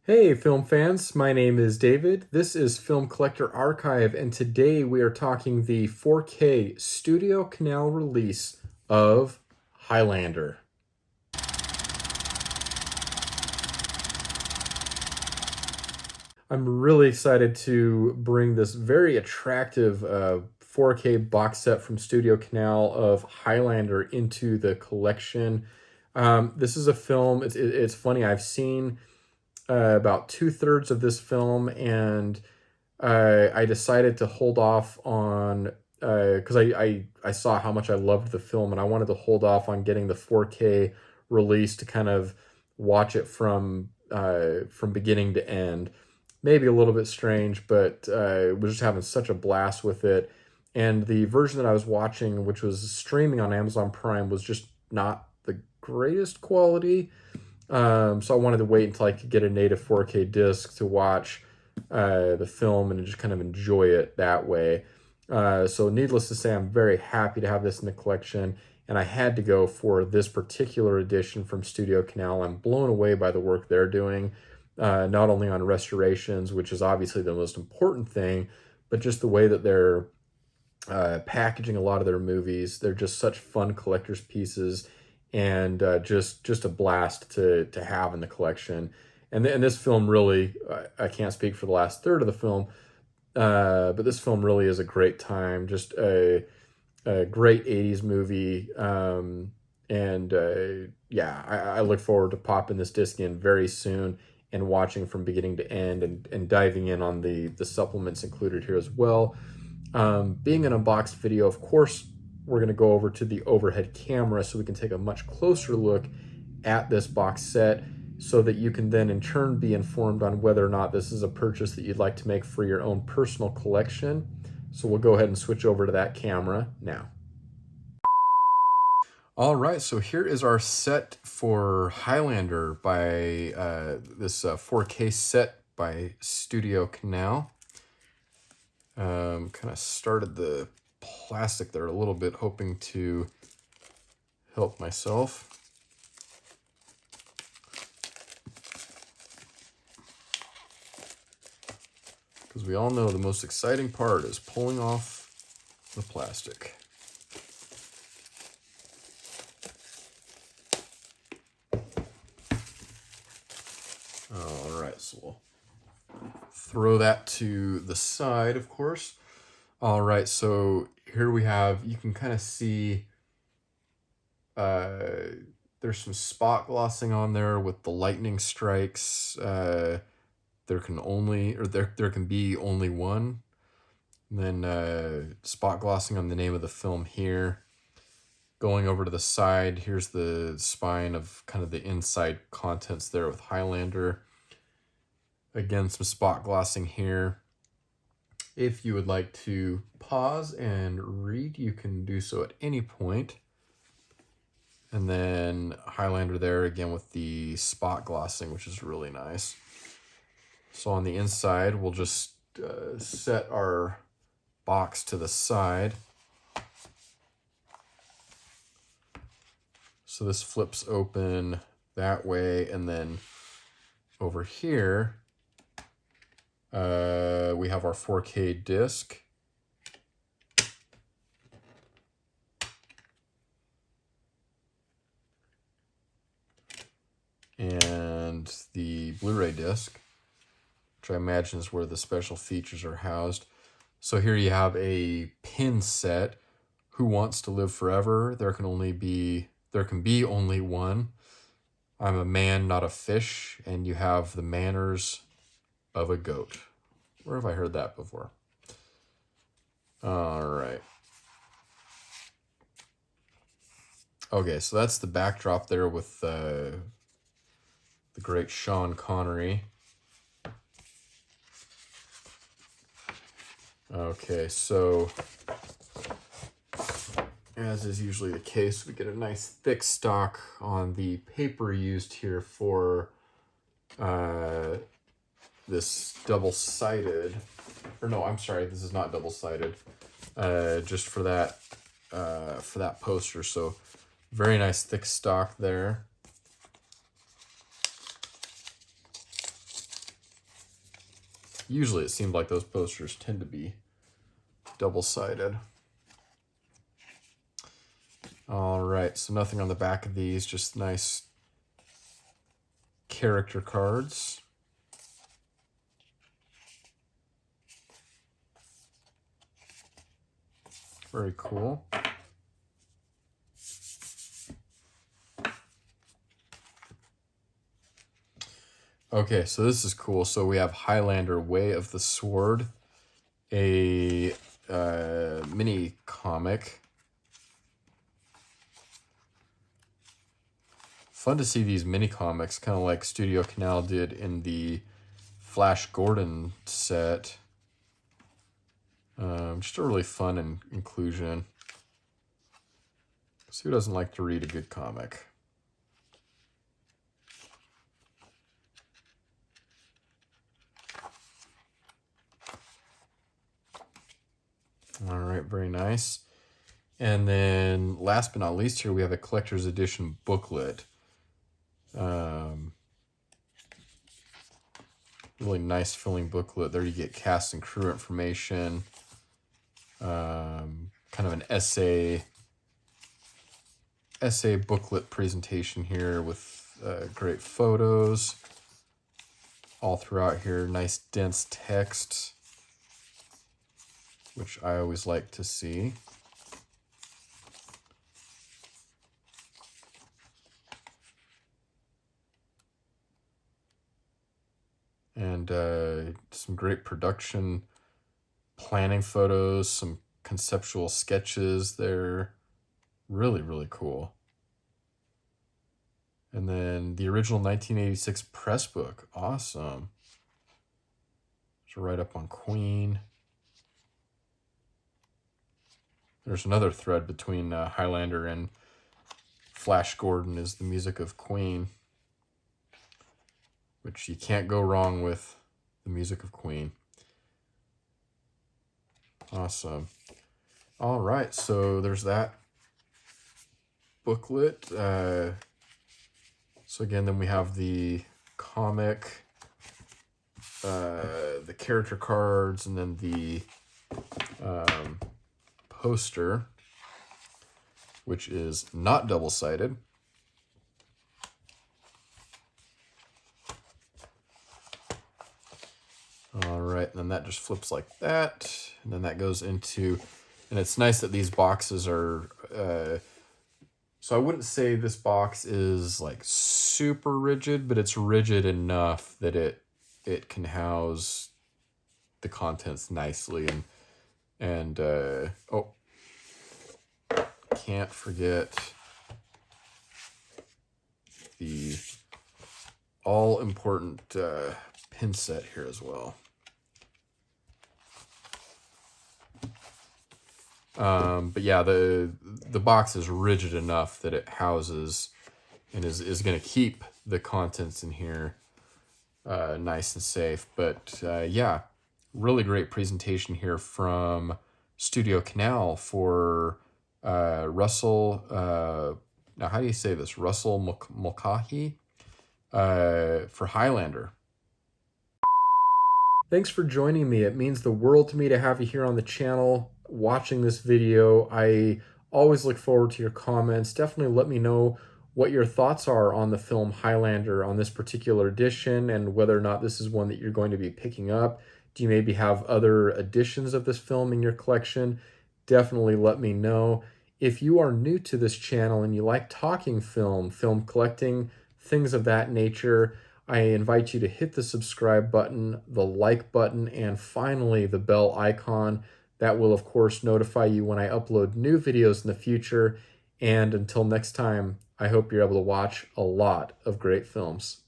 Hey, film fans. My name is David. This is Film Collector Archive, and today we are talking the 4K Studiocanal release of Highlander. I'm really excited to bring this very attractive 4K box set from Studiocanal of Highlander into the collection. This is a film, it's funny, I've seen about two-thirds of this film, and I decided to hold off on because I saw how much I loved the film, and I wanted to hold off on getting the 4K release to kind of watch it from beginning to end. Maybe a little bit strange, but was just having such a blast with it. And the version that I was watching, which was streaming on Amazon Prime, was just not the greatest quality. So I wanted to wait until I could get a native 4K disc to watch the film and just kind of enjoy it that way. So needless to say, I'm very happy to have this in the collection, and I had to go for this particular edition from Studiocanal. I'm blown away by the work they're doing, not only on restorations, which is obviously the most important thing, but just the way that they're packaging a lot of their movies. They're just such fun collector's pieces, and just a blast to have in the collection. And this film really, I can't speak for the last third of the film, but this film really is a great time. Just a great 80s movie. And yeah, I look forward to popping this disc in very soon and watching from beginning to end, and diving in on the supplements included here as well. Being an unboxed video, of course, we're going to go over to the overhead camera so we can take a much closer look at this box set, so that you can then in turn be informed on whether or not this is a purchase that you'd like to make for your own personal collection. So we'll go ahead and switch over to that camera now. All right, so here is our set for Highlander by this 4K set by Studiocanal. Kind of started the plastic there a little bit, hoping to help myself. Because we all know the most exciting part is pulling off the plastic. All right, so we'll throw that to the side, of course. All right, so here we have, you can kind of see there's some spot glossing on there with the lightning strikes. There can be only one. And then spot glossing on the name of the film here. Going over to the side, here's the spine of kind of the inside contents there with Highlander. Again, some spot glossing here. If you would like to pause and read, you can do so at any point. And then Highlander there again with the spot glossing, which is really nice. So on the inside, we'll just set our box to the side. So this flips open that way, and then over here, we have our 4K disc. And the Blu-ray disc, which I imagine is where the special features are housed. So here you have a pin set. Who wants to live forever? There can be only one. I'm a man, not a fish, and you have the manners of a goat. Where have I heard that before? All right. Okay, so that's the backdrop there with the great Sean Connery. Okay, so as is usually the case, we get a nice thick stock on the paper used here for this double-sided, or no, I'm sorry, this is not double-sided, just for that poster. So very nice thick stock there. Usually it seemed like those posters tend to be double-sided. All right, so nothing on the back of these, just nice character cards. Very cool. Okay, so this is cool. So we have Highlander, Way of the Sword, a mini comic. Fun to see these mini comics, kind of like Studiocanal did in the Flash Gordon set. Just a really fun inclusion. So who doesn't like to read a good comic? All right, very nice. And then last but not least here, we have a collector's edition booklet. Really nice filling booklet. There you get cast and crew information. Kind of an essay booklet presentation here with great photos all throughout here. Nice dense text, which I always like to see. And some great production planning photos, some conceptual sketches there. Really, really cool. And then the original 1986 press book. Awesome. So right up on Queen. There's another thread between Highlander and Flash Gordon is the music of Queen, which you can't go wrong with the music of Queen. Awesome. All right, so there's that booklet. So again, then we have the comic, the character cards, and then the poster, which is not double-sided. All right, and then that just flips like that, and then that goes into, and it's nice that these boxes are, so I wouldn't say this box is like super rigid, but it's rigid enough that it can house the contents nicely, and oh, can't forget the all-important pin set here as well. But yeah, the box is rigid enough that it houses and is going to keep the contents in here nice and safe. But yeah, really great presentation here from Studiocanal for Russell, now how do you say this? Russell Mulcahy for Highlander. Thanks for joining me. It means the world to me to have you here on the channel watching this video. I always look forward to your comments. Definitely let me know what your thoughts are on the film Highlander on this particular edition and whether or not this is one that you're going to be picking up. Do you maybe have other editions of this film in your collection? Definitely let me know. If you are new to this channel and you like talking film collecting, things of that nature, I invite you to hit the subscribe button, the like button, and finally the bell icon. That will, of course, notify you when I upload new videos in the future. And until next time, I hope you're able to watch a lot of great films.